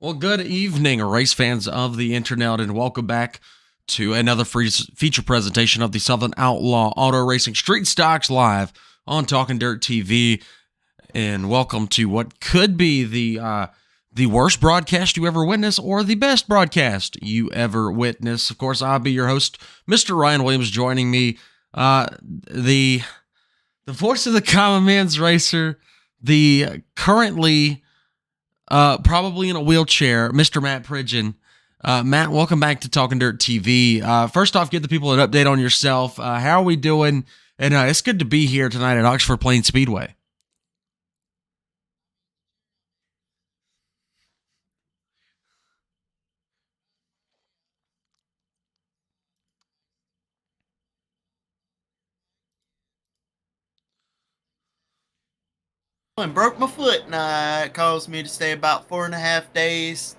Well, good evening, race fans of the internet, and welcome back to another free feature presentation of the Southern Outlaw Auto Racing Street Stocks live on Talking Dirt TV. And welcome to what could be the worst broadcast you ever witness, or the best broadcast you ever witness. Of course, I'll be your host, Mr. Ryan Williams. Joining me, the voice of the common man's racer, the currently probably in a wheelchair, Mr. Matt Pridgeon. Matt, welcome back to Talking Dirt TV. First off, give the people an update on yourself. How are we doing? And it's good to be here tonight at Oxford Plains Speedway. And broke my foot, and it caused me to stay about 4.5 days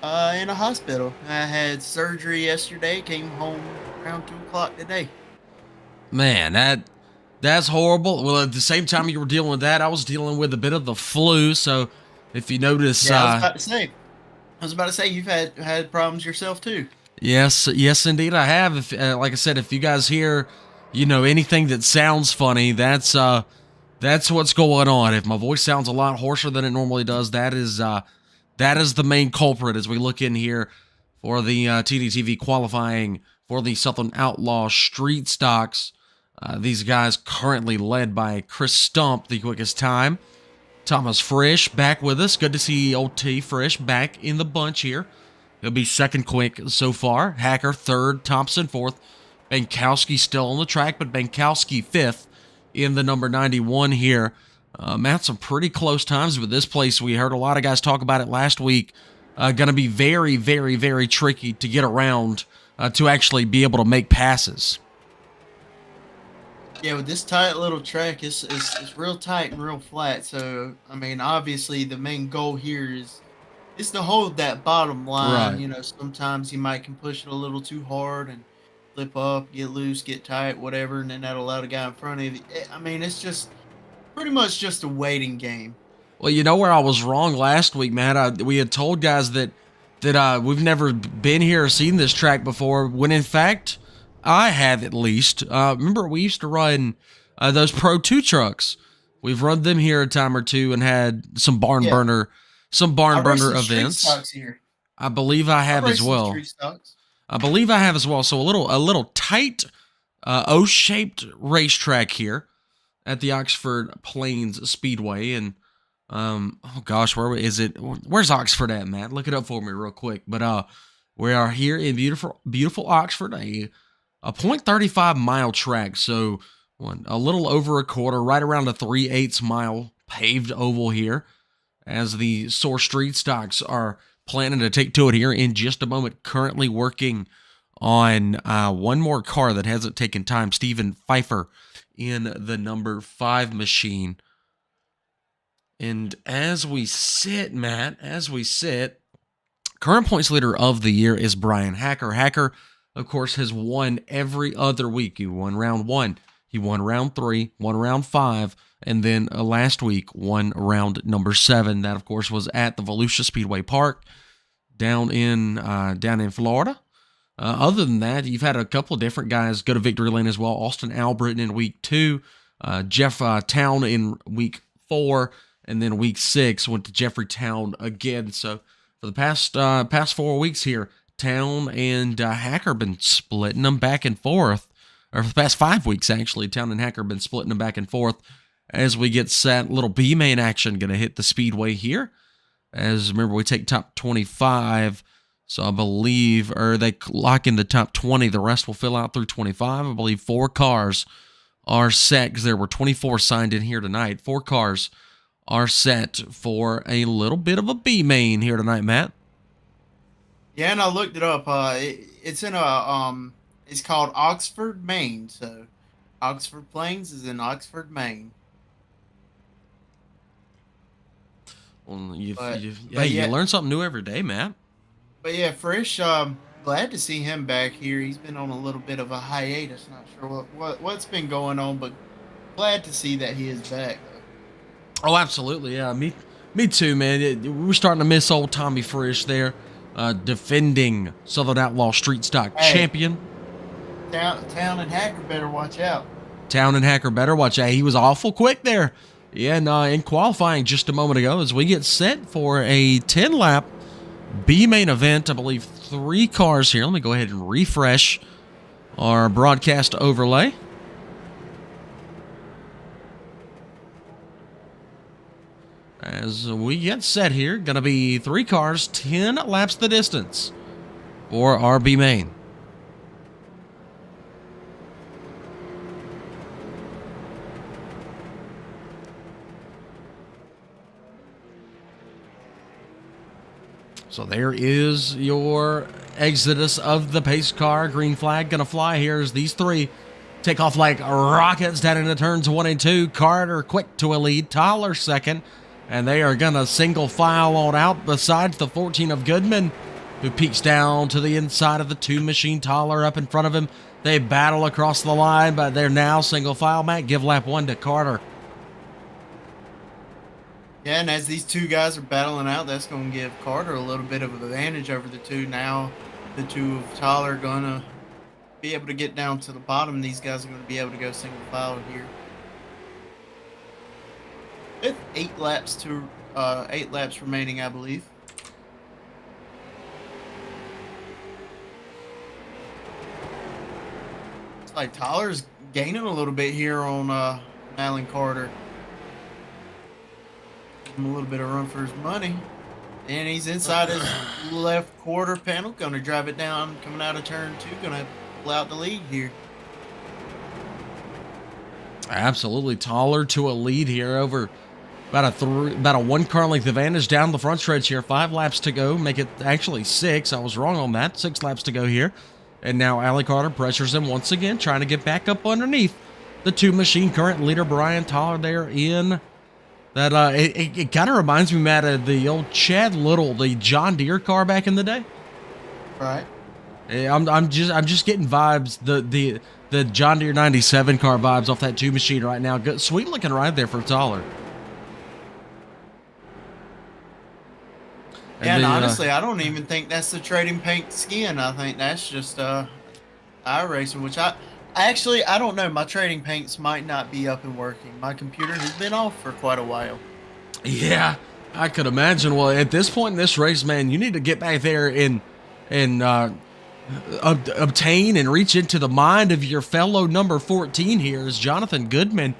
in a hospital. I had surgery yesterday, came home around 2 o'clock today. Man, that's horrible. Well, at the same time you were dealing with that, I was dealing with a bit of the flu. So if you notice, Yeah, I was about to say you've had problems yourself too. yes, indeed, I have. If, like I said, if you guys hear, anything that sounds funny, that's what's going on. If my voice sounds a lot hoarser than it normally does, that is the main culprit as we look in here for the TDTV qualifying for the Southern Outlaw Street Stocks. These guys currently led by Chris Stump, the quickest time. Thomas Frisch back with us. Good to see old T Frisch back in the bunch here. He'll be second quick so far. Hacker third, Thompson fourth. Bankowski still on the track, but Bankowski fifth in the number 91 here. Matt, some pretty close times with this place. We heard a lot of guys talk about it last week. Going to be very, very, very tricky to get around to actually be able to make passes. Yeah, with this tight little track, it's real tight and real flat. So I mean, obviously the main goal here is to hold that bottom line. Right. Sometimes you might can push it a little too hard and flip up, get loose, get tight, whatever, and then that'll allow the guy in front of you. I mean, it's just pretty much just a waiting game. Well, you know where I was wrong last week, Matt? We had told guys that we've never been here or seen this track before, when in fact, I have at least. Remember, we used to run those Pro 2 trucks. We've run them here a time or two and had some barn Yeah, burner I race some street events. stocks here. I believe I I have as race some well. street stocks. So a little tight, O-shaped racetrack here at the Oxford Plains Speedway. And oh gosh, is it? Where's Oxford at, Matt? Look it up for me real quick. But we are here in beautiful Oxford, a .35 mile track. So a little over a quarter, right around a 3/8 mile paved oval here, as the SOAR Street Stocks are planning to take to it here in just a moment. Currently working on one more car that hasn't taken time. Stephen Pfeiffer in the number 5 machine. And as we sit, Matt, current points leader of the year is Brian Hacker. Hacker, of course, has won every other week. He won round 1, he won round 3, won round 5, and then last week won round number 7. That, of course, was at the Volusia Speedway Park down in Florida. Other than that, you've had a couple of different guys go to victory lane as well. Austin Albritton in week 2, Jeff Town in week 4, and then week 6 went to Jeffrey Town again. So for the past 4 weeks here, Town and Hacker been splitting them back and forth. Or for the past 5 weeks, actually, Town and Hacker been splitting them back and forth as we get set. Little B-main action going to hit the Speedway here. As remember, we take top 25. So I believe, or they lock in the top 20. The rest will fill out through 25. I believe 4 cars are set, because there were 24 signed in here tonight. 4 cars are set for a little bit of a B-main here tonight, Matt. Yeah, and I looked it up. It's in it's called Oxford, Maine. So Oxford Plains is in Oxford, Maine. Well, But hey, but you yeah, learn something new every day, Matt. but yeah, Frisch. Glad to see him back here. He's been on a little bit of a hiatus. Not sure what's been going on, but glad to see that he is back. Oh, absolutely, yeah. Me Me too, man. We're starting to miss old Tommy Frisch there, defending Southern Outlaw Street Stock champion. Town and Hacker better watch out. Town and Hacker better watch out. He was awful quick there. Yeah, and in qualifying just a moment ago as we get set for a 10-lap B main event. I believe 3 cars here. Let me go ahead and refresh our broadcast overlay. As we get set here, going to be 3 cars, 10 laps the distance for our B main. So there is your exodus of the pace car. Green flag going to fly here as these 3 take off like rockets down into turns 1 and 2. Carter quick to a lead. Tyler second. And they are going to single file on out besides the 14 of Goodman, who peeks down to the inside of the 2 machine. Tyler up in front of him. They battle across the line, but they're now single file. Matt, give lap 1 to Carter. Yeah, and as these 2 guys are battling out, that's going to give Carter a little bit of an advantage over the 2. Now, the 2 of Tyler are going to be able to get down to the bottom. These guys are going to be able to go single file here. With 8 laps remaining, I believe. It's like Tyler's gaining a little bit here on Alan Carter. A little bit of run for his money, and he's inside his left quarter panel, going to drive it down coming out of turn 2, going to pull out the lead here. Absolutely. Taller to a lead here over about a 1 car length advantage down the front stretch here. 5 laps to go, make it actually 6. I was wrong on that. 6 laps to go here, and now Alan Carter pressures him once again, trying to get back up underneath the 2 machine current leader Brian Taller there in that. It kind of reminds me, Matt, of the old Chad Little, the John Deere car back in the day. Right. I'm just getting vibes, the John Deere 97 car vibes off that 2 machine right now. Good, sweet looking ride there for Taller. And honestly, I don't even think that's the trading paint skin. I think that's just iRacing, which I don't know. My trading paints might not be up and working. My computer has been off for quite a while. Yeah, I could imagine. Well, at this point in this race, man, you need to get back there and obtain and reach into the mind of your fellow number 14 here, as Jonathan Goodman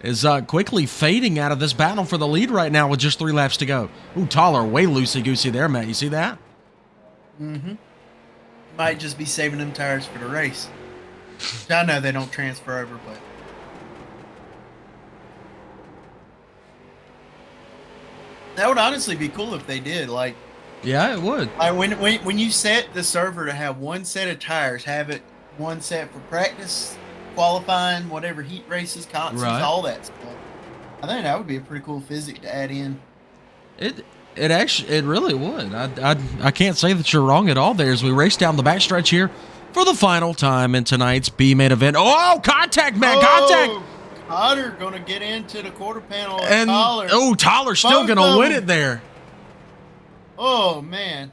is quickly fading out of this battle for the lead right now with just 3 laps to go. Ooh, Taller way loosey-goosey there, Matt. You see that? Mm-hmm. Might just be saving them tires for the race. I know they don't transfer over, but that would honestly be cool if they did. Like, yeah, it would. Like when you set the server to have 1 set of tires, have it 1 set for practice, qualifying, whatever, heat races, contests, right, all that stuff. I think that would be a pretty cool physic to add in. It really would. I can't say that you're wrong at all there as we race down the backstretch here for the final time in tonight's B main event. Oh, contact, man, contact! Cotter gonna get into the quarter panel. And Tyler. Oh, Tyler's still gonna win it there. Oh man,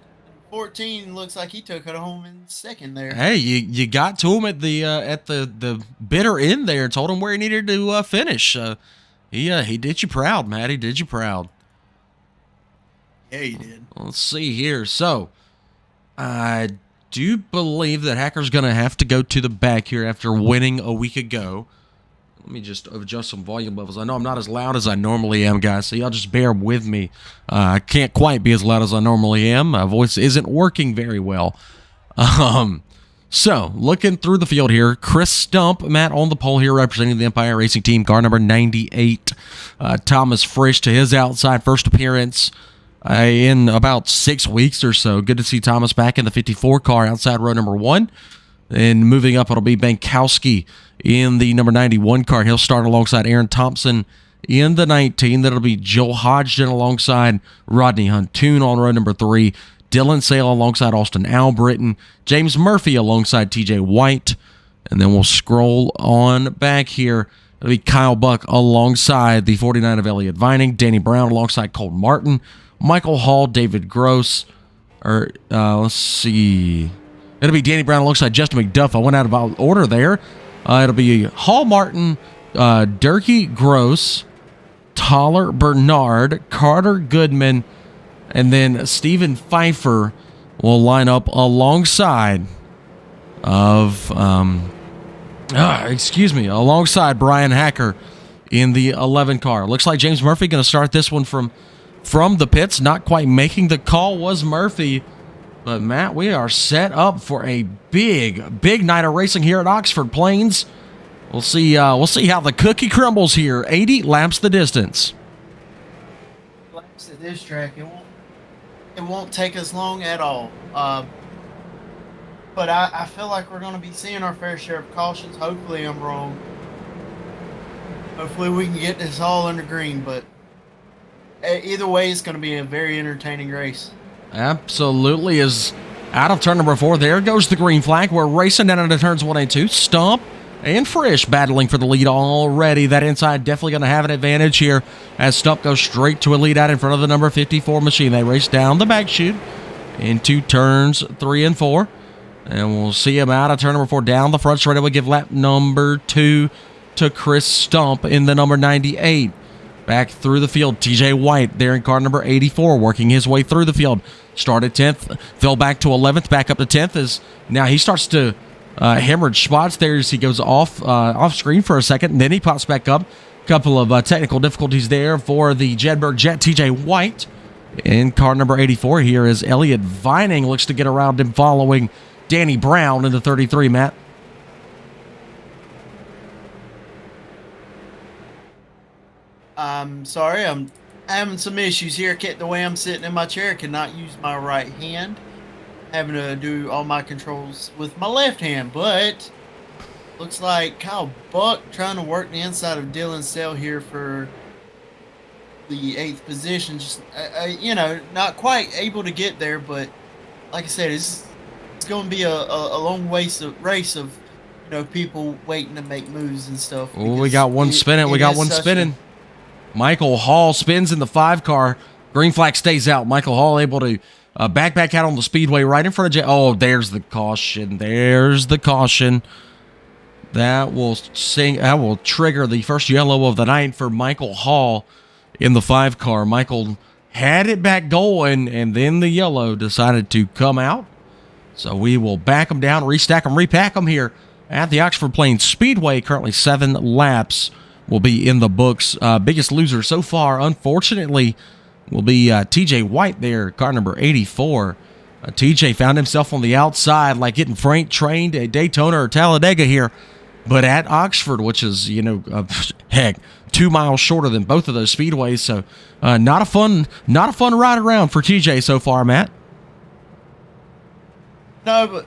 14 looks like he took it home in second there. Hey, you got to him at the bitter end there. Told him where he needed to finish. He did you proud, Matt. He did you proud. Yeah, he did. Let's see here. So, I do believe that Hacker's going to have to go to the back here after winning a week ago. Let me just adjust some volume levels. I know I'm not as loud as I normally am, guys, so y'all just bear with me. I can't quite be as loud as I normally am. My voice isn't working very well. So, looking through the field here, Chris Stump, Matt, on the pole here, representing the Empire Racing Team, car number 98. Thomas Frisch to his outside first appearance in about 6 weeks or so. Good to see Thomas back in the 54 car outside row number 1. And moving up, it'll be Bankowski in the number 91 car. He'll start alongside Aaron Thompson in the 19. That'll be Joel Hodgson alongside Rodney Huntoon on row number 3. Dylan Sale alongside Austin Albritton. James Murphy alongside TJ White. And then we'll scroll on back here It'll be Kyle Buck alongside the 49 of Elliott Vining, Danny Brown alongside Colton Martin, Michael Hall, David Gross, let's see. It'll be Danny Brown alongside Justin McDuff. I went out of order there. It'll be Hall Martin, Durkee Gross, Toller Bernard, Carter Goodman, and then Stephen Pfeiffer will line up alongside of, alongside Brian Hacker in the 11 car. Looks like James Murphy going to start this one from the pits. Not quite making the call was Murphy. But, Matt, we are set up for a big night of racing here at Oxford Plains. We'll see how the cookie crumbles here. 80 laps the distance. Laps at this track, it won't take us long at all. But I feel like we're going to be seeing our fair share of cautions. Hopefully I'm wrong. Hopefully we can get this all under green. But either way, it's going to be a very entertaining race. Absolutely is out of turn number 4. There goes the green flag. We're racing down into turns 1 and 2. Stump and Frisch battling for the lead already. That inside definitely going to have an advantage here as Stump goes straight to a lead out in front of the number 54 machine. They race down the back chute into turns 3 and 4. And we'll see him out of turn number 4 down the front straight. We give lap number 2 to Chris Stump in the number 98. Back through the field, TJ White there in car number 84, working his way through the field. Started 10th, fell back to 11th, back up to 10th as now he starts to hemorrhage spots there as he goes off screen for a second, and then he pops back up. Couple of technical difficulties there for the Jedburgh Jet, TJ White. In car number 84 here is Elliott Vining, looks to get around him following Danny Brown in the 33, Matt. I'm sorry, I'm having some issues here. The way I'm sitting in my chair, I cannot use my right hand. Having to do all my controls with my left hand, but looks like Kyle Buck trying to work the inside of Dylan Sell here for the 8th position. Just, not quite able to get there, but like I said, it's going to be a long race of people waiting to make moves and stuff. Oh, we got one spinning. Michael Hall spins in the 5 car. Green flag stays out. Michael Hall able to back out on the speedway right in front of Jay. Oh, there's the caution. That will trigger the first yellow of the night for Michael Hall in the 5 car. Michael had it back going, and then the yellow decided to come out. So we will back them down, restack them, repack them here at the Oxford Plains Speedway. Currently 7 laps will be in the books. Biggest loser so far, unfortunately, will be TJ White there, car number 84. TJ found himself on the outside, like getting freight trained at Daytona or Talladega here, but at Oxford, which is, 2 miles shorter than both of those speedways. So not a fun ride around for TJ so far, Matt. No, but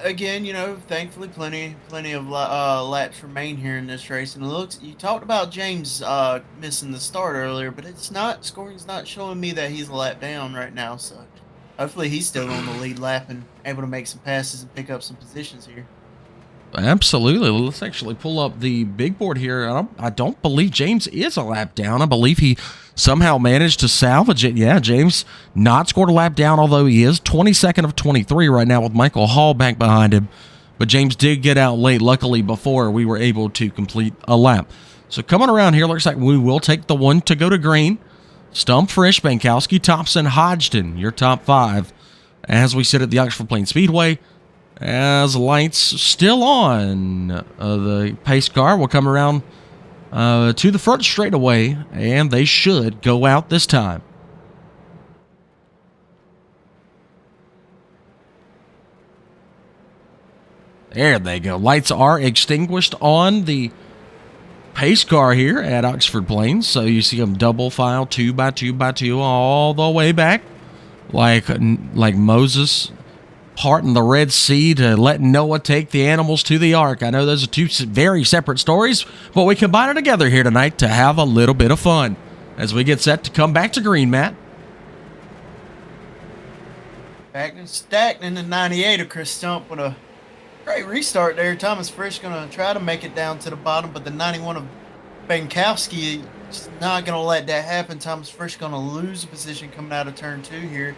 again, thankfully plenty of laps remain here in this race. And it looks, you talked about James missing the start earlier, but scoring's not showing me that he's a lap down right now. So hopefully he's still on the lead lap and able to make some passes and pick up some positions here. Absolutely. Let's actually pull up the big board here. I don't believe James is a lap down. I believe he somehow managed to salvage it. Yeah, James not scored a lap down, although he is 22nd of 23 right now with Michael Hall back behind him. But James did get out late, luckily, before we were able to complete a lap. So coming around here, looks like we will take the one to go to green. Stump, Frisch, Bankowski, Thompson, Hodgson, your top 5 as we sit at the Oxford Plains Speedway. As lights still on, the pace car will come around to the front straightaway, and they should go out this time. There they go. Lights are extinguished on the pace car here at Oxford Plains, so you see them double file 2 by 2 by 2 all the way back, like Moses parting the Red Sea to let Noah take the animals to the ark. I know those are 2 very separate stories, but we combine it together here tonight to have a little bit of fun as we get set to come back to green, Matt. Back and stacked in the 98 of Chris Stump with a great restart there. Thomas Frisch going to try to make it down to the bottom, but the 91 of Bankowski is not going to let that happen. Thomas Frisch going to lose a position coming out of turn 2 here.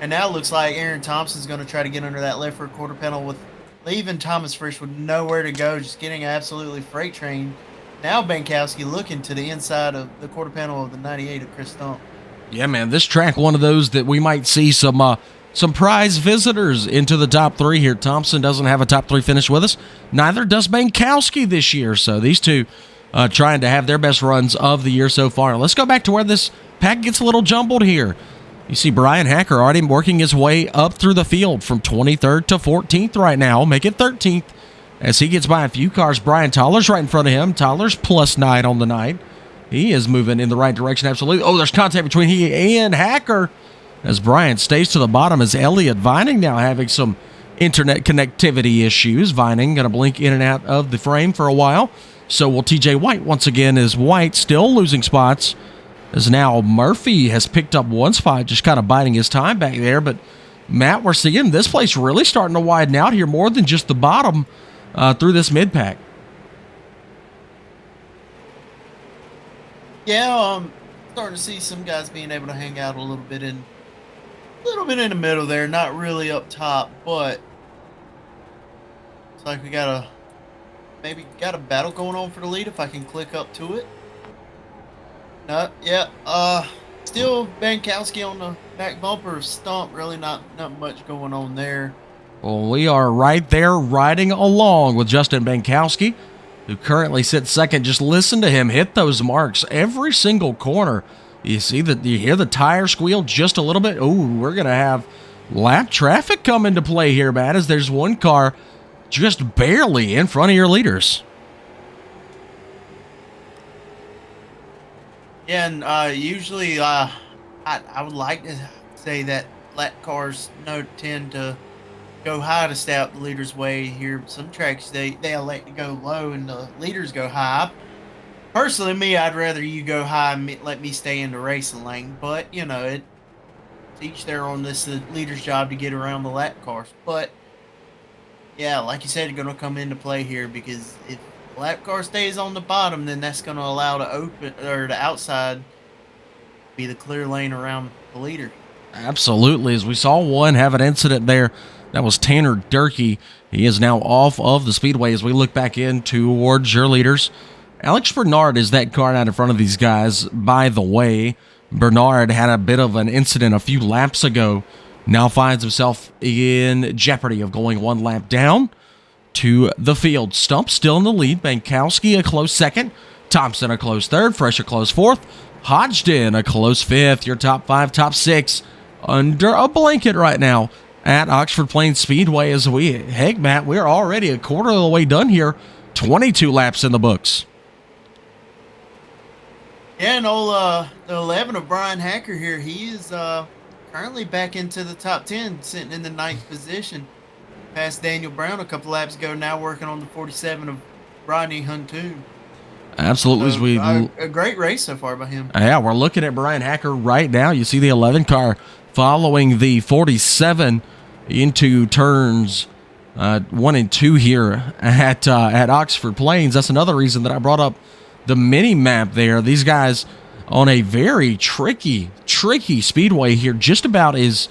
And now it looks like Aaron Thompson's going to try to get under that left rear quarter panel with leaving Thomas Frisch with nowhere to go, just getting absolutely freight trained. Now Bankowski looking to the inside of the quarter panel of the 98 of Chris Stump. Yeah, man, this track, one of those that we might see some prize visitors into the top 3 here. Thompson doesn't have a top 3 finish with us. Neither does Bankowski this year. So these two trying to have their best runs of the year so far. Let's go back to where this pack gets a little jumbled here. You see Brian Hacker already working his way up through the field from 23rd to 14th right now. Make it 13th as he gets by a few cars. Brian Toller's right in front of him. Toller's +9 on the night. He is moving in the right direction, absolutely. Oh, there's contact between he and Hacker as Brian stays to the bottom as Elliott Vining now having some internet connectivity issues. Vining going to blink in and out of the frame for a while. So will TJ White once again, as White still losing spots. As now Murphy has picked up one spot, just kind of biding his time back there. But Matt, we're seeing this place really starting to widen out here more than just the bottom through this mid-pack. Yeah, starting to see some guys being able to hang out a little bit in the middle there, not really up top, but it's like we got a battle going on for the lead if I can click up to it. No, yeah, still Bankowski on the back bumper of Stump, really not much going on there. Well, we are right there riding along with Justin Bankowski, who currently sits second. Just listen to him hit those marks every single corner. You hear the tire squeal just a little bit. Oh, we're going to have lap traffic come into play here, Matt, as there's one car just barely in front of your leaders. Yeah, and usually I would like to say that lap cars tend to go high to stay out the leader's way here. Some tracks they elect to go low and the leaders go high. Personally, I'd rather you go high and let me stay in the racing lane. But you know, it's each their own. This is the leader's job to get around the lap cars. But yeah, like you said, it's going to come into play here because if the lap car stays on the bottom, then that's going to allow the outside be the clear lane around the leader. Absolutely, as we saw one have an incident there. That was Tanner Durkee. He is now off of the Speedway as we look back in towards your leaders. Alex Bernard is that car out in front of these guys. By the way, Bernard had a bit of an incident a few laps ago. Now finds himself in jeopardy of going one lap down to the field. Stump still in the lead. Bankowski a close second. Thompson a close third. Fresh a close fourth. Hodgson a close fifth. Your top 5, top 6 under a blanket right now at Oxford Plains Speedway. Heck, Matt, we're already a quarter of the way done here. 22 laps in the books. Yeah, and the 11 of Brian Hacker here, he is currently back into the top 10, sitting in the 9th position. Past Daniel Brown a couple laps ago, now working on the 47 of Rodney Huntoon. Absolutely. So, a great race so far by him. Yeah, we're looking at Brian Hacker right now. You see the 11 car following the 47 into turns 1 and 2 here at Oxford Plains. That's another reason that I brought up the mini map there. These guys on a very tricky speedway here, just about as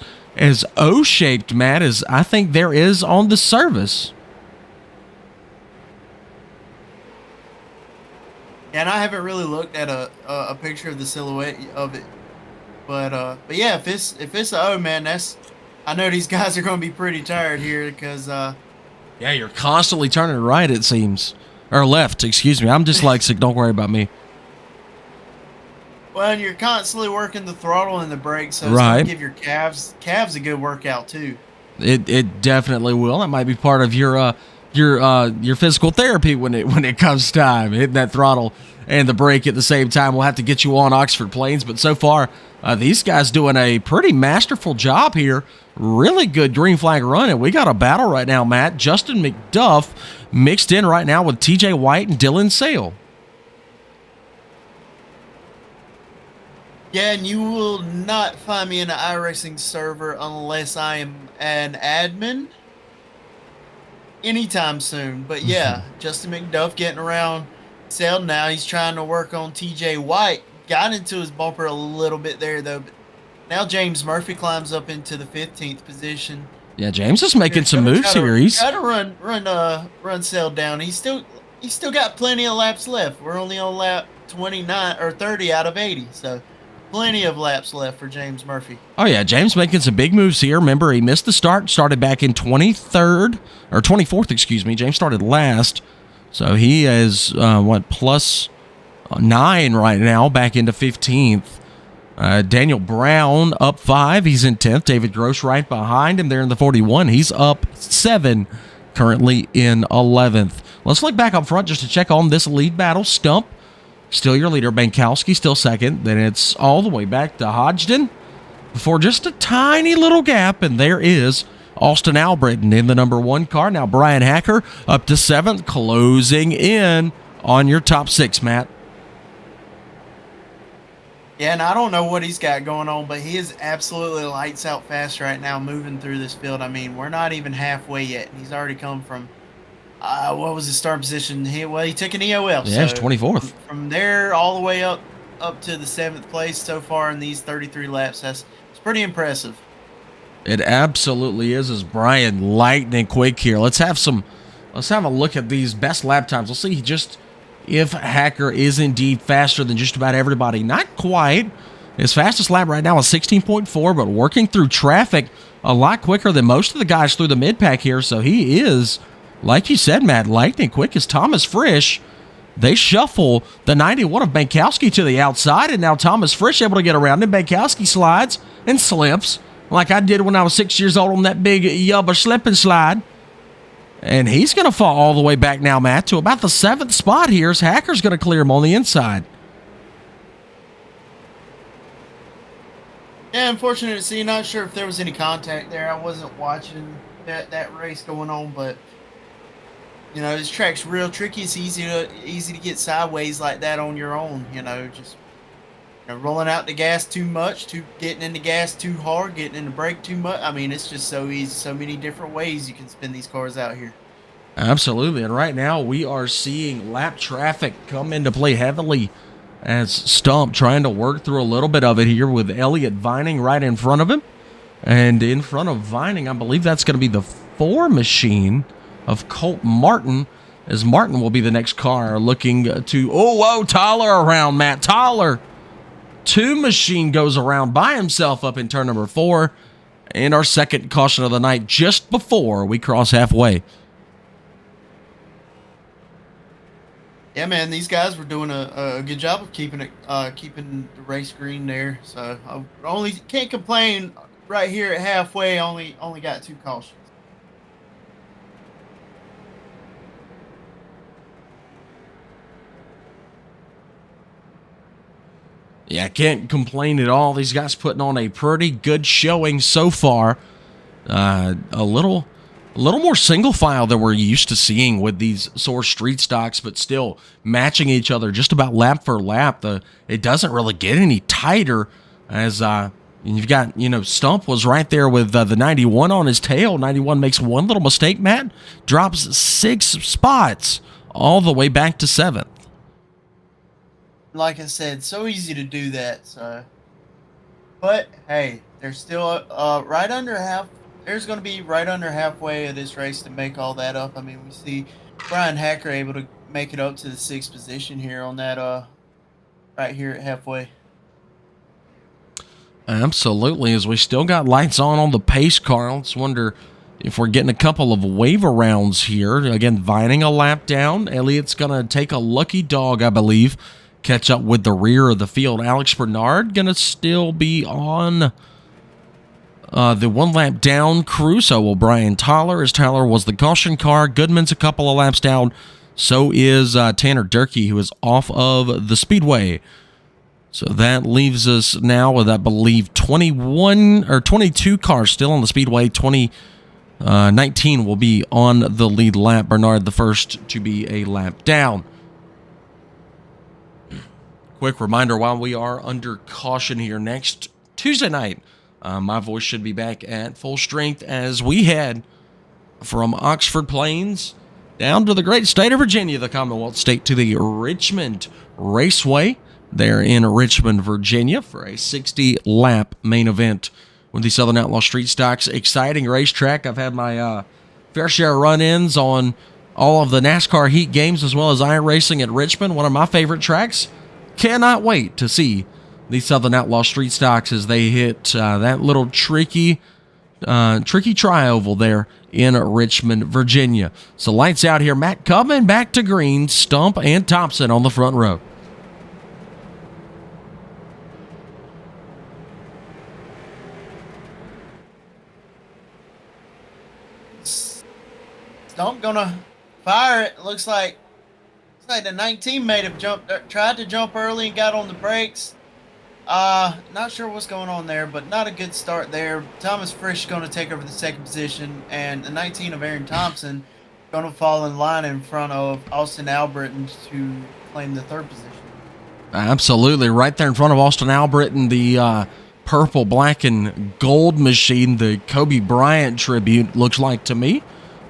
O-shaped, Matt, as I think there is on the service. And I haven't really looked at a picture of the silhouette of it, but yeah, if it's a O, man, I know these guys are going to be pretty tired here because yeah, you're constantly turning right, it seems, or left. Excuse me, I'm dyslexic. Don't worry about me. Well, and you're constantly working the throttle and the brakes, so it's right. going to give your calves a good workout too. It definitely will. That might be part of your physical therapy when it comes time, hitting that throttle and the brake at the same time. We'll have to get you on Oxford Plains, but so far these guys doing a pretty masterful job here. Really good green flag run, and we got a battle right now, Matt. Justin McDuff mixed in right now with TJ White and Dylan Sale. Yeah, and you will not find me in an iRacing server unless I am an admin anytime soon. But yeah, Justin McDuff getting around Sailed now. He's trying to work on TJ White. Got into his bumper a little bit there, though. But now James Murphy climbs up into the 15th position. Yeah, James is making some moves here. He's got to run Sailed down. He's still got plenty of laps left. We're only on lap 29 or 30 out of 80, so plenty of laps left for James Murphy. Oh yeah, James making some big moves here. Remember, he missed the start. Started back in 23rd or 24th, excuse me. James started last, so he is plus 9 right now, back into 15th. Daniel Brown up 5. He's in 10th. David Gross right behind him there in the 41. He's up 7, currently in 11th. Let's look back up front just to check on this lead battle. Stump, still your leader. Bankowski still second. Then it's all the way back to Hodgson before just a tiny little gap. And there is Austin Albritton in the number 1 car. Now Brian Hacker up to 7th, closing in on your top 6, Matt. Yeah, and I don't know what he's got going on, but he is absolutely lights out fast right now moving through this field. I mean, we're not even halfway yet, and he's already come from, what was his start position? He took an EOL. Yeah, it's 24th. From there all the way up to the 7th place so far in these 33 laps. It's pretty impressive. It absolutely is Brian lightning quick here. Let's have a look at these best lap times. We'll see if Hacker is indeed faster than just about everybody. Not quite. His fastest lap right now is 16.4, but working through traffic a lot quicker than most of the guys through the mid-pack here. So he is, like you said, Matt, lightning quick as Thomas Frisch. They shuffle the 91 of Bankowski to the outside, and now Thomas Frisch able to get around him. Bankowski slides and slips like I did when I was 6 years old on that big Yubba slip and slide. And he's going to fall all the way back now, Matt, to about the 7th spot here as Hacker's going to clear him on the inside. Yeah, unfortunate to see. Not sure if there was any contact there. I wasn't watching that race going on, but you know, this track's real tricky. It's easy to get sideways like that on your own. You know, just rolling out the gas too much, getting in the gas too hard, getting in the brake too much. I mean, it's just so easy. So many different ways you can spin these cars out here. Absolutely. And right now we are seeing lap traffic come into play heavily as Stump trying to work through a little bit of it here with Elliott Vining right in front of him. And in front of Vining, I believe that's going to be the 4 machine of Colt Martin, as Martin will be the next car looking to... Tyler around, Matt. Tyler. 2 machine goes around by himself up in turn number 4, and our second caution of the night just before we cross halfway. Yeah, man, these guys were doing a good job of keeping the race green there. So I only can't complain. Right here at halfway, only got 2 cautions. Yeah, I can't complain at all. These guys putting on a pretty good showing so far. A little more single file than we're used to seeing with these SOAR street stocks, but still matching each other just about lap for lap. It doesn't really get any tighter as you've got, Stump was right there with the 91 on his tail. 91 makes one little mistake, Matt, drops 6 spots all the way back to 7th. Like I said, so easy to do that. So, but hey, there's still right under half. There's going to be right under halfway of this race to make all that up. I mean, we see Brian Hacker able to make it up to the 6th position here on that right here at halfway. Absolutely, as we still got lights on the pace car. Let's wonder if we're getting a couple of waiver rounds here. Again, Vining a lap down. Elliott's going to take a lucky dog, I believe, catch up with the rear of the field. Alex Bernard going to still be on the 1 lap down crew. So will Brian Tyler, as Tyler was the caution car. Goodman's a couple of laps down. So is Tanner Durkee, who is off of the Speedway. So that leaves us now with, I believe, 21 or 22 cars still on the Speedway. 19 will be on the lead lap. Bernard the first to be a lap down. Quick reminder while we are under caution here, next Tuesday night, my voice should be back at full strength as we head from Oxford Plains down to the great state of Virginia, the Commonwealth State, to the Richmond Raceway there in Richmond, Virginia, for a 60-lap main event with the Southern Outlaw Street Stocks. Exciting racetrack. I've had my fair share of run-ins on all of the NASCAR heat games as well as iRacing at Richmond, one of my favorite tracks. Cannot wait to see the Southern Outlaw Street Stocks as they hit that little tricky tri-oval there in Richmond, Virginia. So lights out here. Matt coming back to green. Stump and Thompson on the front row. Stump gonna fire it. Looks like the 19 may have tried to jump early and got on the brakes. Not sure what's going on there, but not a good start there. Thomas Frisch going to take over the second position, and the 19 of Aaron Thompson going to fall in line in front of Austin Albritton to claim the third position. Absolutely. Right there in front of Austin Albritton, the purple, black, and gold machine, the Kobe Bryant tribute, looks like to me.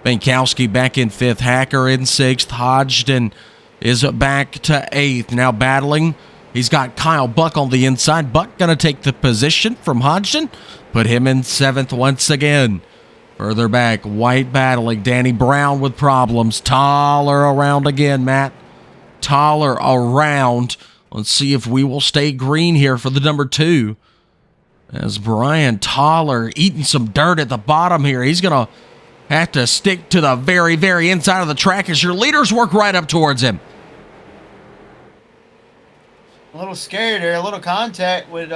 Bankowski back in fifth, Hacker in sixth, Hodgson is back to eighth. Now battling. He's got Kyle Buck on the inside. Buck going to take the position from Hodgson. Put him in seventh once again. Further back, White battling. Danny Brown with problems. Toller around again, Matt. Toller around. Let's see if we will stay green here for the number 2. As Brian Toller eating some dirt at the bottom here. He's going to have to stick to the very, very inside of the track as your leaders work right up towards him. A little scary there, a little contact with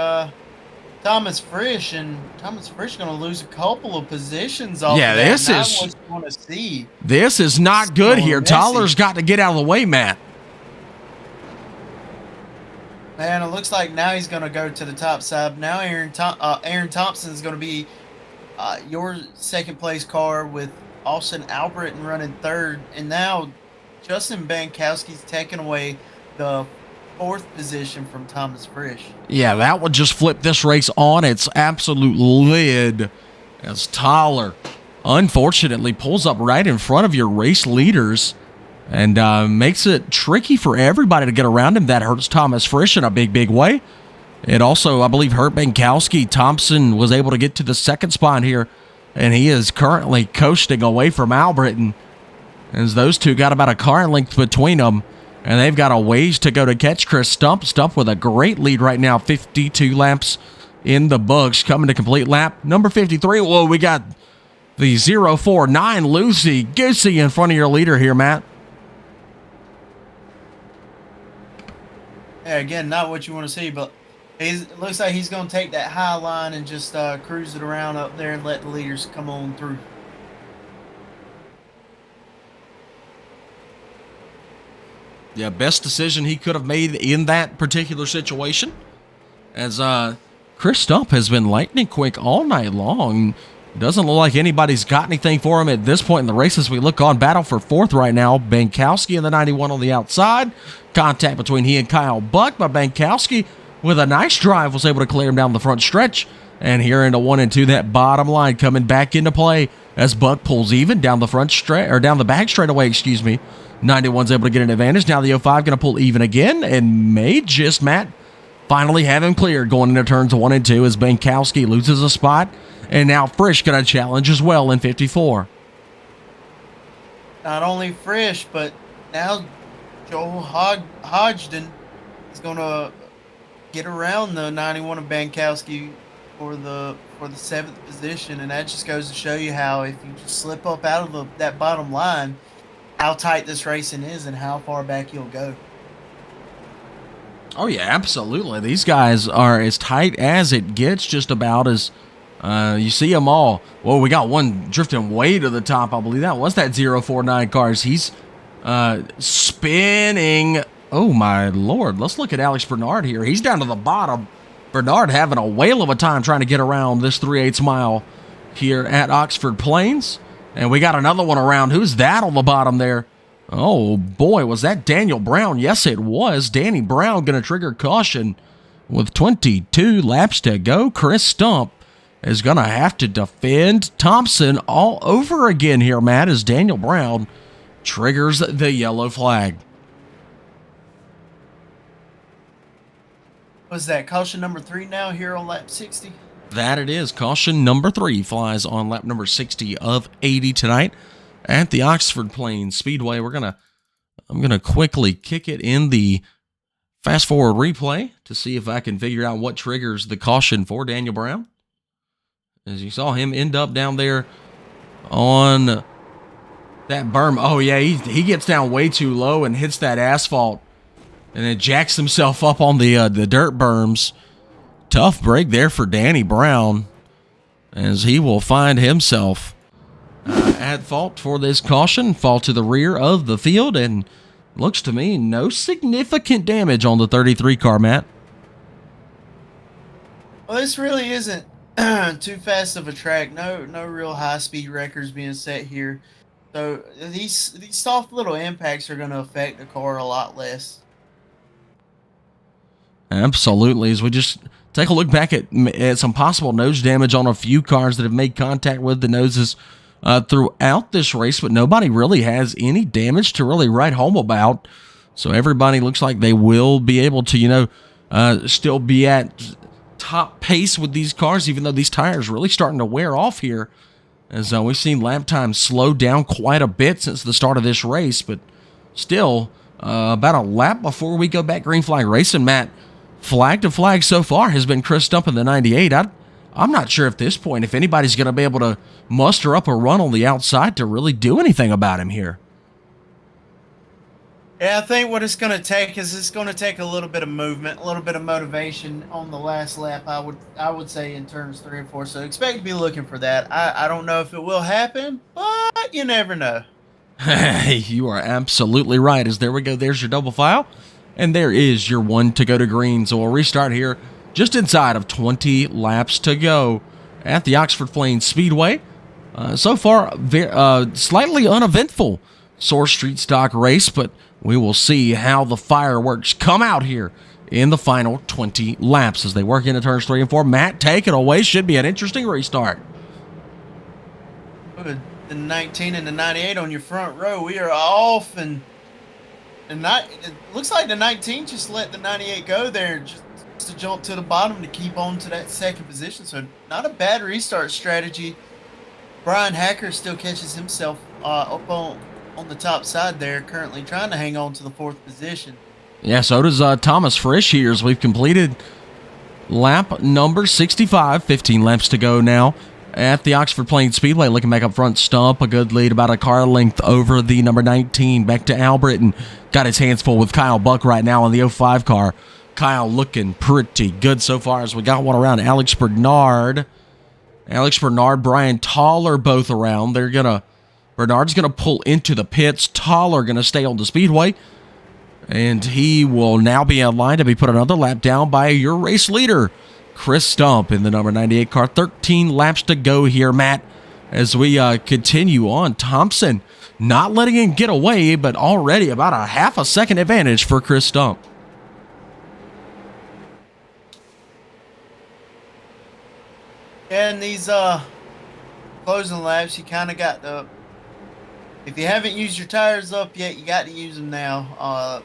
Thomas Frisch, and Thomas Frisch going to lose a couple of positions off. Yeah, this not is what you want to see. This is not good here. Messy. Toller's got to get out of the way, Matt. Man, it looks like now he's going to go to the top side. Now Aaron Thompson is going to be your second place car with Austin Albritton running third, and now Justin Bankowski's taking away the 4th position from Thomas Frisch. Yeah, that would just flip this race on its absolute lid as Toller unfortunately pulls up right in front of your race leaders and makes it tricky for everybody to get around him. That hurts Thomas Frisch in a big, big way. It also, I believe, hurt Bankowski. Thompson was able to get to the second spot here, and he is currently coasting away from Albritton as those two got about a car length between them. And they've got a ways to go to catch Chris Stump. Stump with a great lead right now. 52 laps in the books. Coming to complete lap number 53. Whoa, we got the 049 Lucy Goosey in front of your leader here, Matt. Yeah, again, not what you want to see, but it looks like he's going to take that high line and just cruise it around up there and let the leaders come on through. Yeah, best decision he could have made in that particular situation. As Chris Stump has been lightning quick all night long. Doesn't look like anybody's got anything for him at this point in the race as we look on. Battle for 4th right now. Bankowski in the 91 on the outside. Contact between he and Kyle Buck, but Bankowski with a nice drive was able to clear him down the front stretch. And here into 1 and 2, that bottom line coming back into play as Buck pulls even down the front straight, or down the back straightaway, excuse me. 91's able to get an advantage. Now the 05 going to pull even again and may just, Matt, finally have him cleared going into turns 1 and 2 as Bankowski loses a spot. And now Frisch going to challenge as well in 54. Not only Frisch, but now Joel Hodgson is going to get around the 91 of Bankowski for the 7th position. And that just goes to show you how if you just slip up out of that bottom line, how tight this racing is and how far back you'll go. Oh, yeah, absolutely. These guys are as tight as it gets, just about as you see them all. Well, we got one drifting way to the top. I believe that was that 049 cars. He's spinning. Oh, my Lord. Let's look at Alex Bernard here. He's down to the bottom. Bernard having a whale of a time trying to get around this 3/8 mile here at Oxford Plains. And we got another one around. Who's that on the bottom there? Oh, boy, was that Daniel Brown? Yes, it was. Danny Brown going to trigger caution with 22 laps to go. Chris Stump is going to have to defend Thompson all over again here, Matt, as Daniel Brown triggers the yellow flag. Was that caution number 3 now here on lap 60? That it is. Caution number 3 flies on lap number 60 of 80 tonight at the Oxford Plains Speedway. I'm gonna quickly kick it in the fast forward replay to see if I can figure out what triggers the caution for Daniel Brown. As you saw him end up down there on that berm. Oh yeah, he gets down way too low and hits that asphalt, and then jacks himself up on the dirt berms. Tough break there for Danny Brown, as he will find himself at fault for this caution. Fall to the rear of the field, and looks to me no significant damage on the 33 car, Matt. Well, this really isn't too fast of a track. No real high speed records being set here. So these soft little impacts are going to affect the car a lot less. Absolutely. As we just take a look back at some possible nose damage on a few cars that have made contact with the noses throughout this race, but nobody really has any damage to really write home about. So everybody looks like they will be able to, still be at top pace with these cars, even though these tires are really starting to wear off here. As we've seen lap time slow down quite a bit since the start of this race, but still about a lap before we go back green flag racing, Matt. Flag to flag so far has been Chris Stump in the 98. I'm not sure at this point if anybody's going to be able to muster up a run on the outside to really do anything about him here. Yeah, I think what it's going to take is it's going to take a little bit of movement, a little bit of motivation on the last lap, I would say, in turns 3 and 4. So expect to be looking for that. I don't know if it will happen, but you never know. Hey, you are absolutely right. As there we go, there's your double file. And there is your one to go to green. So we'll restart here just inside of 20 laps to go at the Oxford Plains Speedway. So far, slightly uneventful SOAR Street Stock race, but we will see how the fireworks come out here in the final 20 laps as they work into turns 3 and 4. Matt, take it away. Should be an interesting restart. Look at the 19 and the 98 on your front row. We are off, and it looks like the 19 just let the 98 go there just to jump to the bottom to keep on to that second position. So not a bad restart strategy. Brian Hacker still catches himself up on the top side there, currently trying to hang on to the 4th position. Yeah, so does Thomas Frisch here as we've completed lap number 65. 15 laps to go now at the Oxford Plains Speedway. Looking back up front, Stump, a good lead, about a car length over the number 19. Back to Albert, and got his hands full with Kyle Buck right now in the 05 car. Kyle looking pretty good so far as we got one around Alex Bernard. Brian Toller both around. Bernard's gonna pull into the pits. Toller gonna stay on the speedway, and he will now be in line to be put another lap down by your race leader, Chris Stump, in the number 98 car. 13 laps to go here, Matt, as we continue on. Thompson not letting him get away, but already about a half a second advantage for Chris Stump. And these closing laps, you kind of got the... If you haven't used your tires up yet, you got to use them now.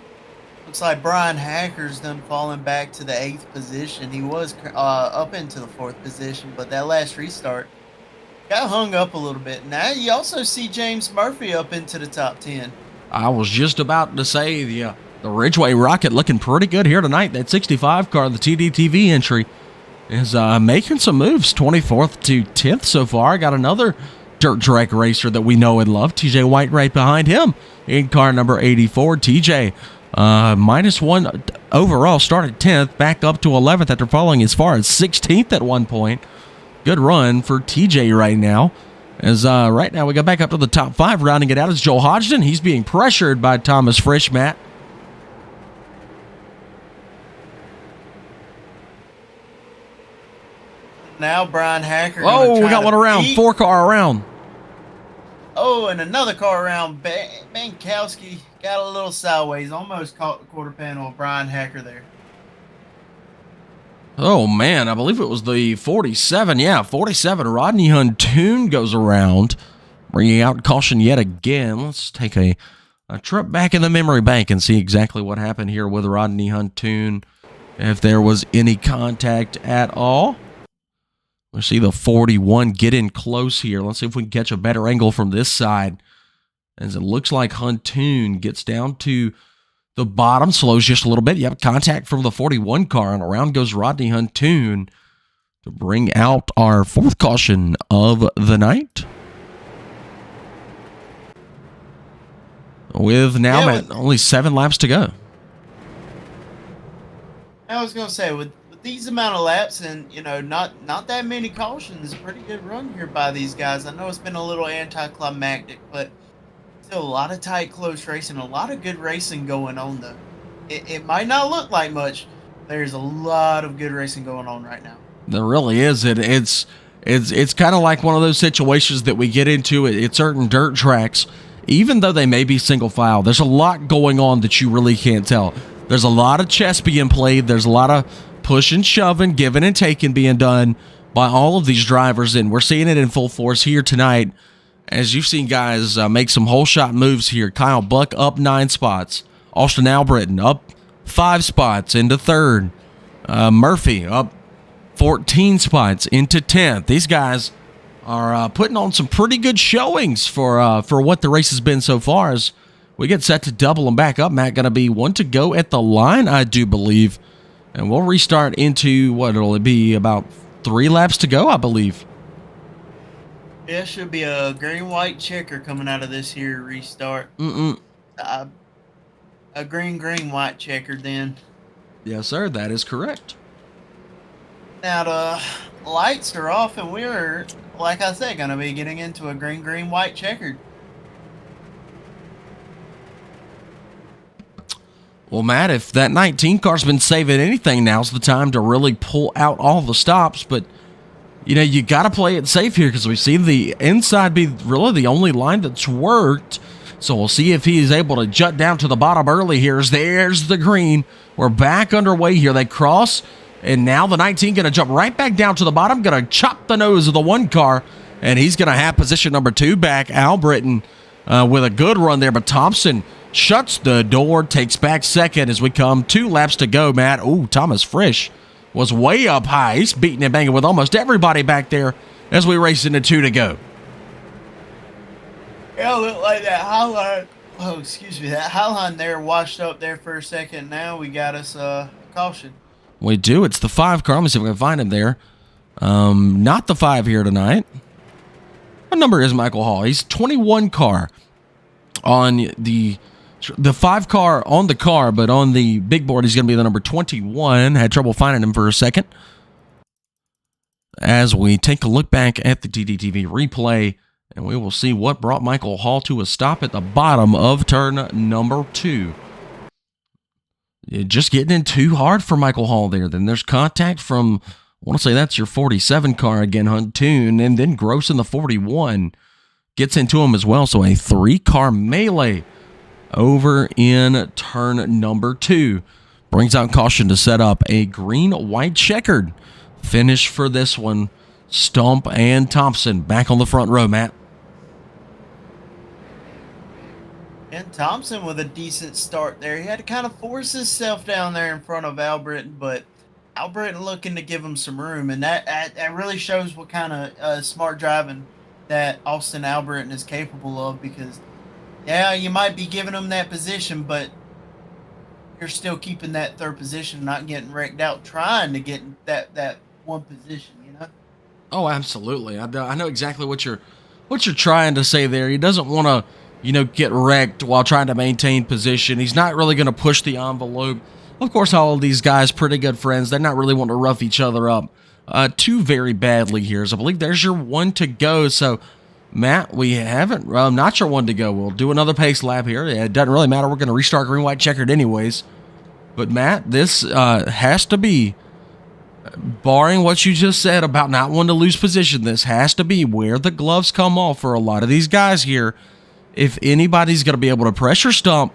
Looks like Brian Hacker's done falling back to the 8th position. He was up into the 4th position, but that last restart got hung up a little bit. Now you also see James Murphy up into the top 10. I was just about to say the Ridgeway Rocket looking pretty good here tonight. That 65 car, the TDTV entry, is making some moves. 24th to 10th so far. Got another dirt track racer that we know and love, TJ White, right behind him in car number 84. TJ -1 overall, started 10th, back up to 11th after falling as far as 16th at one point. Good run for TJ right now. As right now we go back up to the top 5, rounding it out is Joel Hodgson. He's being pressured by Thomas Frisch, Matt. Now Brian Hacker. Oh, we got one around. 4 car around. Oh, and another car around. Bankowski got a little sideways. Almost caught the quarter panel of Brian Hacker there. Oh, man. I believe it was the 47. Yeah, 47. Rodney Huntoon goes around bringing out caution yet again. Let's take a trip back in the memory bank and see exactly what happened here with Rodney Huntoon, if there was any contact at all. We see the 41 get in close here. Let's see if we can catch a better angle from this side, as it looks like Huntoon gets down to the bottom, slows just a little bit. Yep, contact from the 41 car, and around goes Rodney Huntoon to bring out our fourth caution of the night. With now only 7 laps to go. I was gonna say, with these amount of laps and not that many cautions, pretty good run here by these guys. I know it's been a little anticlimactic, but still a lot of tight, close racing, a lot of good racing going on though. It might not look like much. There's a lot of good racing going on right now. There really is. It's kind of like one of those situations that we get into at certain dirt tracks. Even though they may be single file, there's a lot going on that you really can't tell. There's a lot of chess being played. There's a lot of pushing, shoving, giving and taking being done by all of these drivers, and we're seeing it in full force here tonight, as you've seen guys make some whole shot moves here. Kyle Buck up 9 spots. Austin Albritton up 5 spots into 3rd. Murphy up 14 spots into 10th. These guys are putting on some pretty good showings for what the race has been so far. As we get set to double them back up, Matt, going to be 1 to go at the line, I do believe. And we'll restart into, it'll be about 3 laps to go, I believe. Yeah, should be a green-white checker coming out of this here restart. A green-white checker then. Yes, sir, that is correct. Now the lights are off, and we're, like I said, going to be getting into a green-white checkered. Well, Matt, if that 19 car's been saving anything, now's the time to really pull out all the stops. But, you got to play it safe here, because we see the inside be really the only line that's worked. So we'll see if he is able to jut down to the bottom early here. There's the green. We're back underway here. They cross, and now the 19 going to jump right back down to the bottom, going to chop the nose of the 1 car, and he's going to have position number 2 back. Albritton with a good run there, but Thompson shuts the door, takes back 2nd as we come 2 laps to go, Matt. Ooh, Thomas Frisch was way up high. He's beating and banging with almost everybody back there as we race into 2 to go. Yeah, look like that highline. Oh, excuse me. That highline there washed up there for a second. Now we got us a caution. We do. It's the 5 car. Let me see if we can find him there. Not the 5 here tonight. What number is Michael Hall? He's 21 car on the 5 car on the car, but on the big board he's going to be the number 21. Had trouble finding him for a second. As we take a look back at the TDTV replay, and we will see what brought Michael Hall to a stop at the bottom of turn number 2. Just getting in too hard for Michael Hall there. Then there's contact from, I want to say that's your 47 car again, Huntoon, and then Gross in the 41 gets into him as well. So a 3-car melee over in turn number 2. Brings out caution to set up a green-white checkered finish for this one. Stump and Thompson back on the front row, Matt. And Thompson with a decent start there. He had to kind of force himself down there in front of Albritton, but Albritton looking to give him some room, and that really shows what kind of smart driving that Austin Albritton is capable of, because, yeah, you might be giving him that position, but you're still keeping that 3rd position, not getting wrecked out, trying to get that 1 position, Oh, absolutely. I know exactly what you're trying to say there. He doesn't want to, get wrecked while trying to maintain position. He's not really going to push the envelope. Of course, all of these guys, pretty good friends. They're not really wanting to rough each other up too very badly here. So I believe there's your 1 to go. So, Matt, we haven't, not your 1 to go. We'll do another pace lap here. It doesn't really matter. We're going to restart green-white checkered anyways. But, Matt, this has to be, barring what you just said about not wanting to lose position, this has to be where the gloves come off for a lot of these guys here. If anybody's going to be able to pressure stump,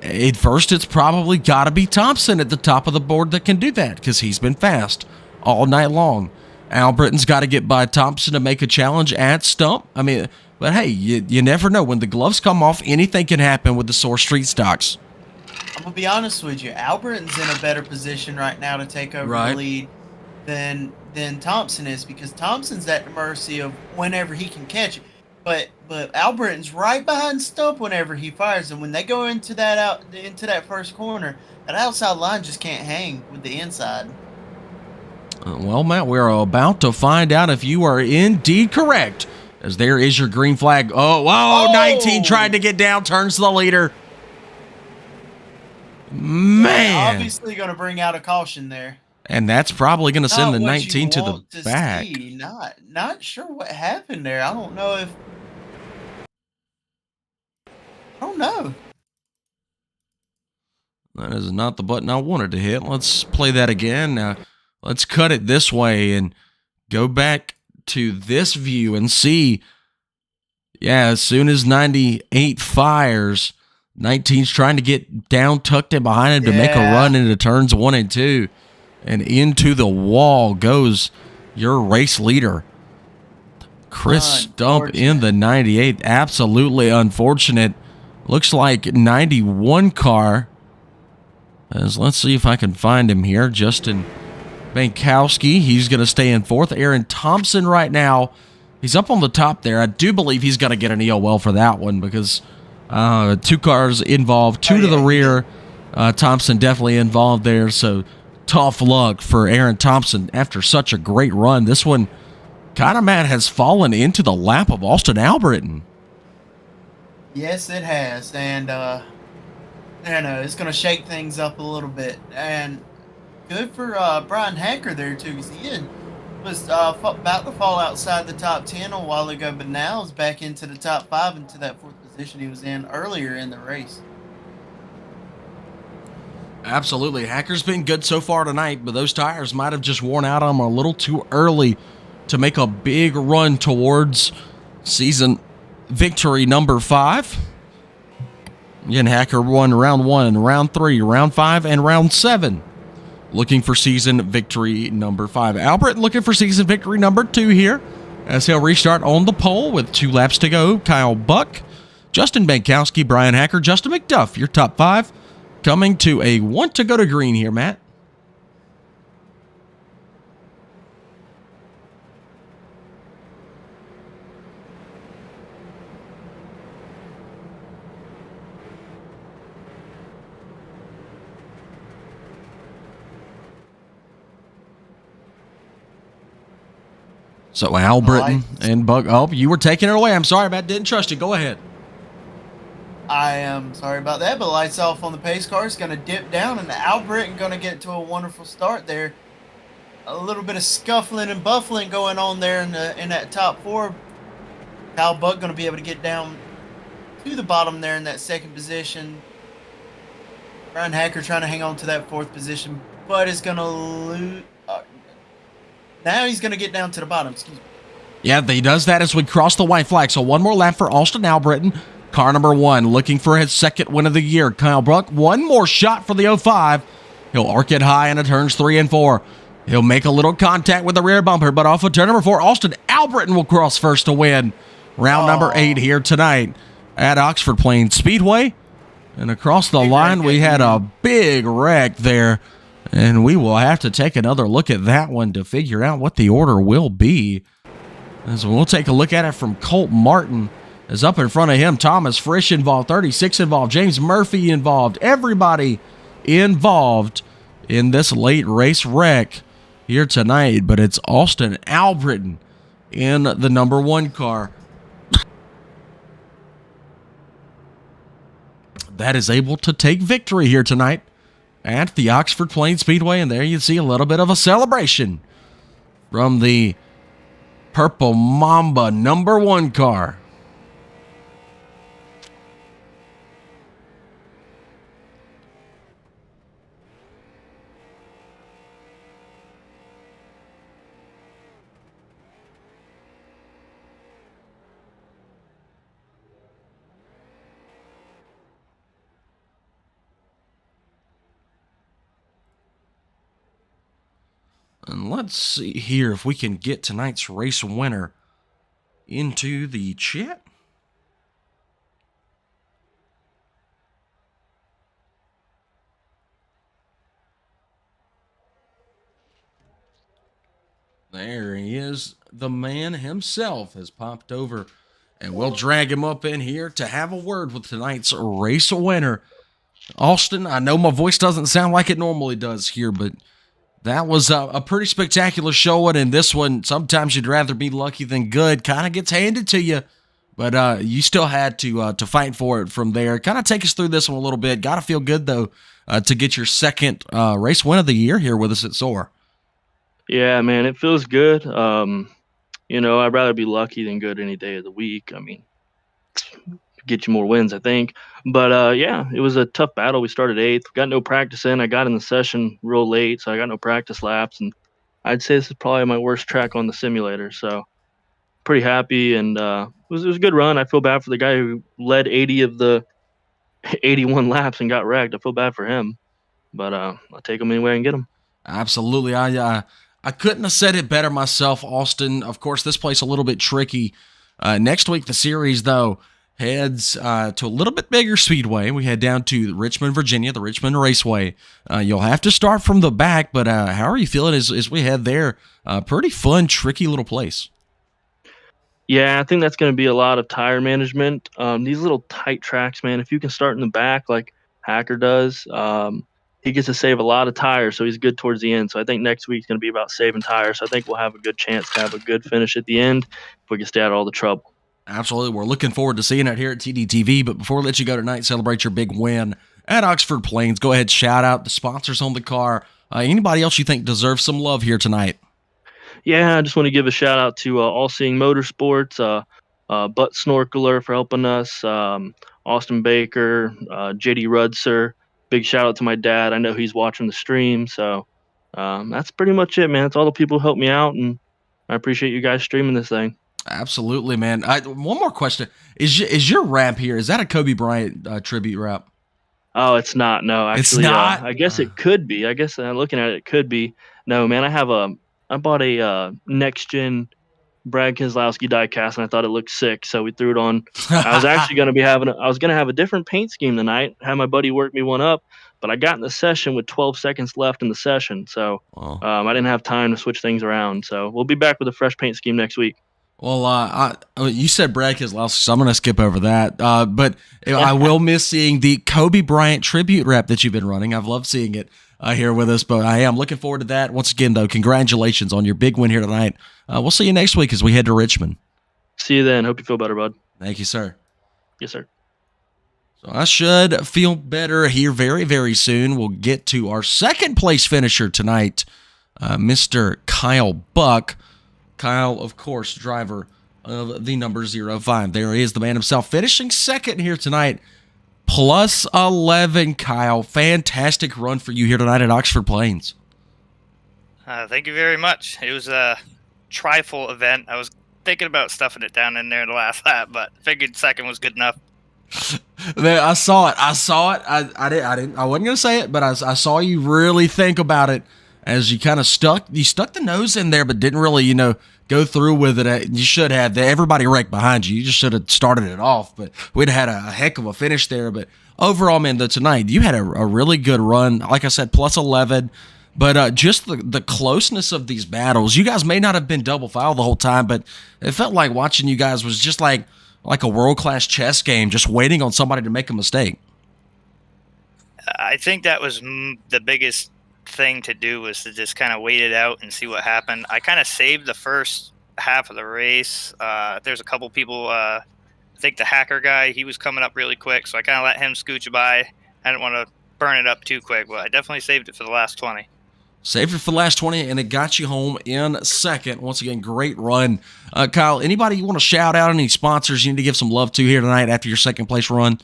at first it's probably got to be Thompson at the top of the board that can do that, because he's been fast all night long. Albritton's got to get by Thompson to make a challenge at stump. I mean, But hey, you never know. When the gloves come off, anything can happen with the SOAR Street Stocks. I'm gonna be honest with you. Alberton's in a better position right now to take over the Right. lead than Thompson is, because Thompson's at the mercy of whenever he can catch it. But Alberton's right behind Stump whenever he fires, and when they go into that first corner, that outside line just can't hang with the inside. Well, Matt, we're about to find out if you are indeed correct, as there is your green flag. Oh, 19 tried to get down, turns to the leader. Man. Yeah, obviously going to bring out a caution there. And that's probably going to send the 19 to the back. See. Not sure what happened there. I don't know. That is not the button I wanted to hit. Let's play that again. Now, let's cut it this way and go back to this view and see. Yeah, as soon as 98 fires, 19's trying to get down, tucked in behind him to make a run into turns 1 and 2. And into the wall goes your race leader, Chris Stump, in the 98. Absolutely unfortunate. Looks like 91 car. Let's see if I can find him here. Justin Bankowski, he's going to stay in 4th. Aaron Thompson right now, he's up on the top there. I do believe he's going to get an EOL for that one because 2 cars involved, 2 to the rear. Thompson definitely involved there, so tough luck for Aaron Thompson after such a great run. This one kind of, Matt, has fallen into the lap of Austin Albritton. Yes, it has, and I know it's going to shake things up a little bit, and good for Brian Hacker there too, because he was about to fall outside the top 10 a while ago, but now is back into the top 5, into that 4th position he was in earlier in the race. Absolutely. Hacker's been good so far tonight, but those tires might have just worn out on him a little too early to make a big run towards season victory number 5. Again, Hacker won round 1, round 3, round 5, and round 7. Looking for season victory number 5. Albritton looking for season victory number 2 here, as he'll restart on the pole with 2 laps to go. Kyle Buck, Justin Bankowski, Brian Hacker, Justin McDuff, your top 5. Coming to a 1 to go to green here, Matt. So Albritton and Buck. Oh, you were taking it away. I'm sorry, Matt. Didn't trust you. Go ahead. I am sorry about that, but lights off on the pace car. It's going to dip down, and Albritton going to get to a wonderful start there. A little bit of scuffling and buffling going on there in that top 4. Kyle Buck going to be able to get down to the bottom there in that 2nd position. Brian Hacker trying to hang on to that 4th position, but is going to lose. Now he's going to get down to the bottom. Excuse me. Yeah, he does that as we cross the white flag. So 1 more lap for Austin Albritton. Car number 1 looking for his 2nd win of the year. Kyle Buck, 1 more shot for the 05. He'll arc it high into turns 3 and 4. He'll make a little contact with the rear bumper, but off of turn number 4, Austin Albritton will cross first to win round number 8 here tonight at Oxford Plains Speedway. And across the line, we had a big wreck there, and we will have to take another look at that one to figure out what the order will be. As we'll take a look at it from Colt Martin. Is up in front of him. Thomas Frisch involved, 36 involved, James Murphy involved, everybody involved in this late race wreck here tonight, but it's Austin Albritton in the number 1 car that is able to take victory here tonight at the Oxford Plains Speedway, and there you see a little bit of a celebration from the Purple Mamba number 1 car. And let's see here if we can get tonight's race winner into the chat. There he is. The man himself has popped over, and we'll drag him up in here to have a word with tonight's race winner. Austin, I know my voice doesn't sound like it normally does here, but that was a pretty spectacular showing, and this one, sometimes you'd rather be lucky than good. Kind of gets handed to you, but you still had to fight for it from there. Kind of take us through this one a little bit. Got to feel good, though, to get your second race win of the year here with us at SOAR. Yeah, man, it feels good. I'd rather be lucky than good any day of the week. I mean, get you more wins, I think. But yeah, it was a tough battle. We started 8th, got no practice in. I got in the session real late, so I got no practice laps. And I'd say this is probably my worst track on the simulator. So pretty happy, and it was a good run. I feel bad for the guy who led 80 of the 81 laps and got wrecked. I feel bad for him, but I'll take him anyway and get him. Absolutely. I couldn't have said it better myself, Austin. Of course, this place a little bit tricky. Next week, the series, though, heads to a little bit bigger speedway. We head down to Richmond, Virginia, the Richmond Raceway. You'll have to start from the back, but how are you feeling as we head there? Pretty fun, tricky little place. Yeah, I think that's going to be a lot of tire management. These little tight tracks, man, if you can start in the back like Hacker does, he gets to save a lot of tires, so he's good towards the end. So I think next week's going to be about saving tires. So I think we'll have a good chance to have a good finish at the end if we can stay out of all the trouble. Absolutely. We're looking forward to seeing it here at TDTV. But before we let you go tonight, celebrate your big win at Oxford Plains. Go ahead, shout out the sponsors on the car. Anybody else you think deserves some love here tonight? Yeah, I just want to give a shout out to All Seeing Motorsports, Butt Snorkeler for helping us, Austin Baker, JD Rudser. Big shout out to my dad. I know he's watching the stream. So that's pretty much it, man. It's all the people who helped me out, and I appreciate you guys streaming this thing. Absolutely, man. One more question. Is your rap here, is that a Kobe Bryant tribute rap? Oh, it's not. No, actually, it's not. I guess it could be. I guess looking at it, it could be. No, man, I bought a next gen Brad Keselowski diecast, and I thought it looked sick, so we threw it on. I was actually going to have a different paint scheme tonight. Had my buddy work me one up, but I got in the session with 12 seconds left in the session, so I didn't have time to switch things around. So we'll be back with a fresh paint scheme next week. Well, you said Brad Keselowski, so I'm going to skip over that. But I will miss seeing the Kobe Bryant tribute rap that you've been running. I've loved seeing it here with us, but I am looking forward to that. Once again, though, congratulations on your big win here tonight. We'll see you next week as we head to Richmond. See you then. Hope you feel better, bud. Thank you, sir. Yes, sir. So I should feel better here very, very soon. We'll get to our second place finisher tonight, Mr. Kyle Buck. Kyle, of course, driver of the number 05. There he is, the man himself, finishing second here tonight. Plus 11, Kyle. Fantastic run for you here tonight at Oxford Plains. Thank you very much. It was a trifle event. I was thinking about stuffing it down in there in the last lap, but figured second was good enough. Man, I saw it. I wasn't gonna say it, but I saw you really think about it as you kind of stuck the nose in there, but didn't really, go through with it. You should have. Everybody wrecked behind you. You just should have started it off, but we'd had a heck of a finish there. But overall, man, tonight you had a really good run. Like I said, plus 11. But just the closeness of these battles, you guys may not have been double foul the whole time, but it felt like watching you guys was just like a world-class chess game, just waiting on somebody to make a mistake. I think that was the biggest thing to do, was to just kind of wait it out and see what happened. I kind of saved the first half of the race. There's a couple people, I think the Hacker guy, he was coming up really quick, so I kind of let him scooch by. I didn't want to burn it up too quick, but I definitely saved it for the last 20. Saved it for the last 20, and it got you home in second. Once again, great run. Kyle, anybody you want to shout out, any sponsors you need to give some love to here tonight after your second place run?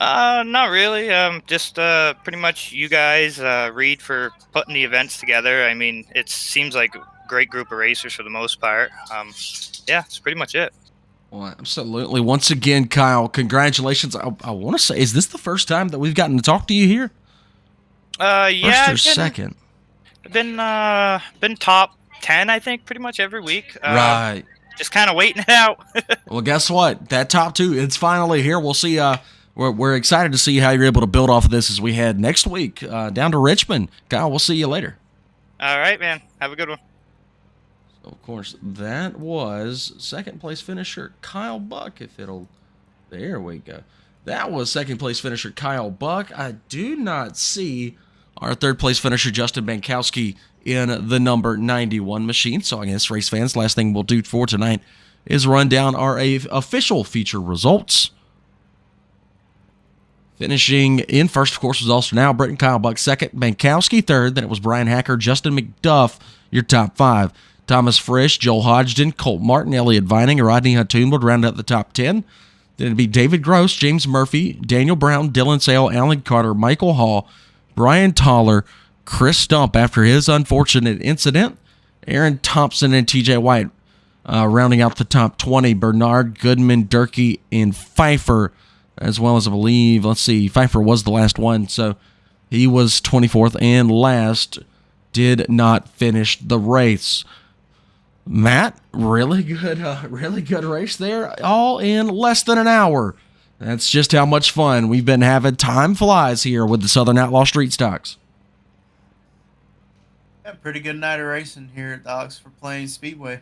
Not really. Just pretty much you guys, Reed, for putting the events together. I mean, it seems like a great group of racers for the most part. Yeah, that's pretty much it. Well, absolutely. Once again, Kyle, congratulations. I want to say, is this the first time that we've gotten to talk to you here? Yeah. First or second? Been top 10, I think, pretty much every week. Right. Just kind of waiting it out. Well, guess what? That top 2, it's finally here. We'll see. We're excited to see how you're able to build off of this as we head next week down to Richmond. Kyle, we'll see you later. All right, man. Have a good one. Of course, that was second place finisher Kyle Buck. There we go. That was second place finisher Kyle Buck. I do not see our third place finisher Justin Bankowski in the number 91 machine. So I guess, race fans, last thing we'll do for tonight is run down our official feature results. Finishing in first, of course, was Austin Albert and Kyle Buck second, Bankowski third. Then it was Brian Hacker, Justin McDuff, your top five. Thomas Frisch, Joel Hodgson, Colt Martin, Elliott Vining, and Rodney Huntoon would round out the top 10. Then it'd be David Gross, James Murphy, Daniel Brown, Dylan Sale, Alan Carter, Michael Hall, Brian Toller, Chris Stump after his unfortunate incident, Aaron Thompson and TJ White rounding out the top 20. Bernard, Goodman, Durkee, and Pfeiffer, as well as I believe, Pfeiffer was the last one, so he was 24th and last, did not finish the race. Matt, really good race there, all in less than an hour. That's just how much fun we've been having. Time flies here with the Southern Outlaw Street Stocks. Yeah, pretty good night of racing here at the Oxford Plains Speedway.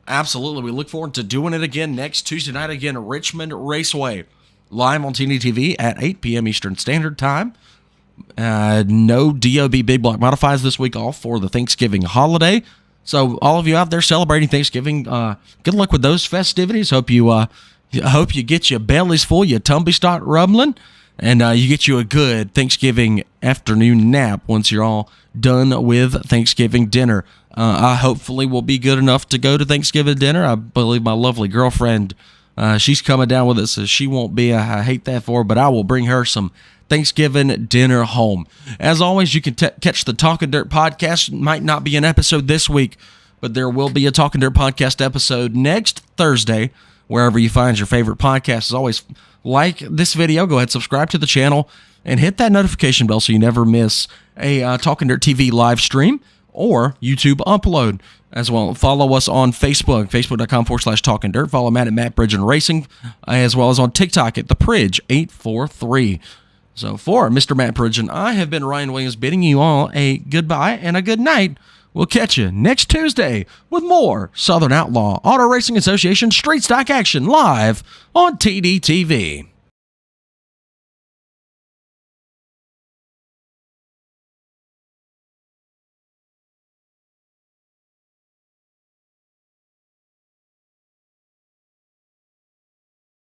Absolutely. We look forward to doing it again next Tuesday night again at Richmond Raceway. Live on TNT-TV at 8 p.m. Eastern Standard Time. No DOB Big Block Modifies this week off for the Thanksgiving holiday. So all of you out there celebrating Thanksgiving, good luck with those festivities. Hope you get your bellies full, your tummy start rumbling, and you get you a good Thanksgiving afternoon nap once you're all done with Thanksgiving dinner. I hopefully will be good enough to go to Thanksgiving dinner. I believe my lovely girlfriend, she's coming down with us, so she won't be. I hate that for her, but I will bring her some Thanksgiving dinner home. As always, you can catch the Talking Dirt podcast. Might not be an episode this week, but there will be a Talking Dirt podcast episode next Thursday, wherever you find your favorite podcast. As always, like this video, go ahead, subscribe to the channel, and hit that notification bell so you never miss a Talking Dirt TV live stream or YouTube upload. As well, follow us on Facebook, facebook.com/Talking Dirt. Follow Matt at Matt Bridge and Racing, as well as on TikTok at ThePridge843. So for Mr. Matt Bridge and I have been Ryan Williams bidding you all a goodbye and a good night. We'll catch you next Tuesday with more Southern Outlaw Auto Racing Association Street Stock action live on TDTV.